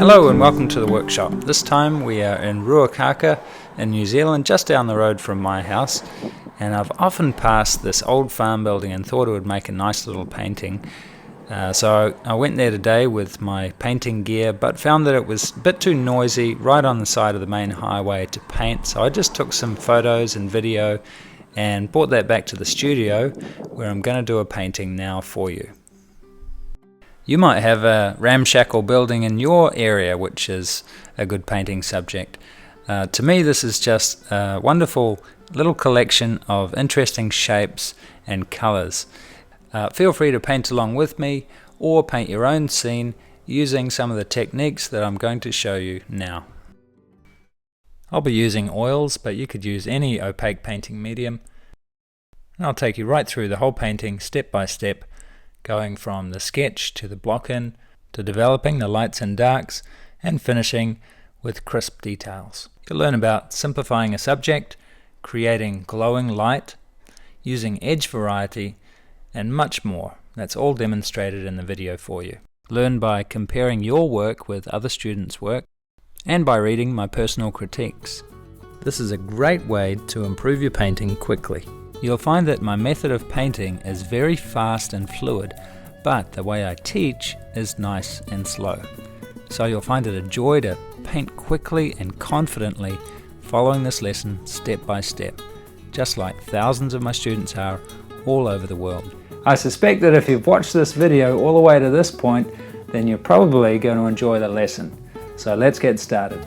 Hello and welcome to the workshop. This time we are in Ruakaka in New Zealand, just down the road from my house, and I've often passed this old farm building and thought it would make a nice little painting. So I went there today with my painting gear, but found that it was a bit too noisy right on the side of the main highway to paint, so I just took some photos and video and brought that back to the studio where I'm going to do a painting now for you. You might have a ramshackle building in your area which is a good painting subject. To me, this is just a wonderful little collection of interesting shapes and colours. Feel free to paint along with me or paint your own scene using some of the techniques that I'm going to show you now. I'll be using oils, but you could use any opaque painting medium. And I'll take you right through the whole painting step by step, going from the sketch to the block-in, to developing the lights and darks, and finishing with crisp details. You'll learn about simplifying a subject, creating glowing light, using edge variety, and much more. That's all demonstrated in the video for you. Learn by comparing your work with other students' work, and by reading my personal critiques. This is a great way to improve your painting quickly. You'll find that my method of painting is very fast and fluid, but the way I teach is nice and slow. So you'll find it a joy to paint quickly and confidently, following this lesson step by step, just like thousands of my students are all over the world. I suspect that if you've watched this video all the way to this point, then you're probably going to enjoy the lesson. So let's get started.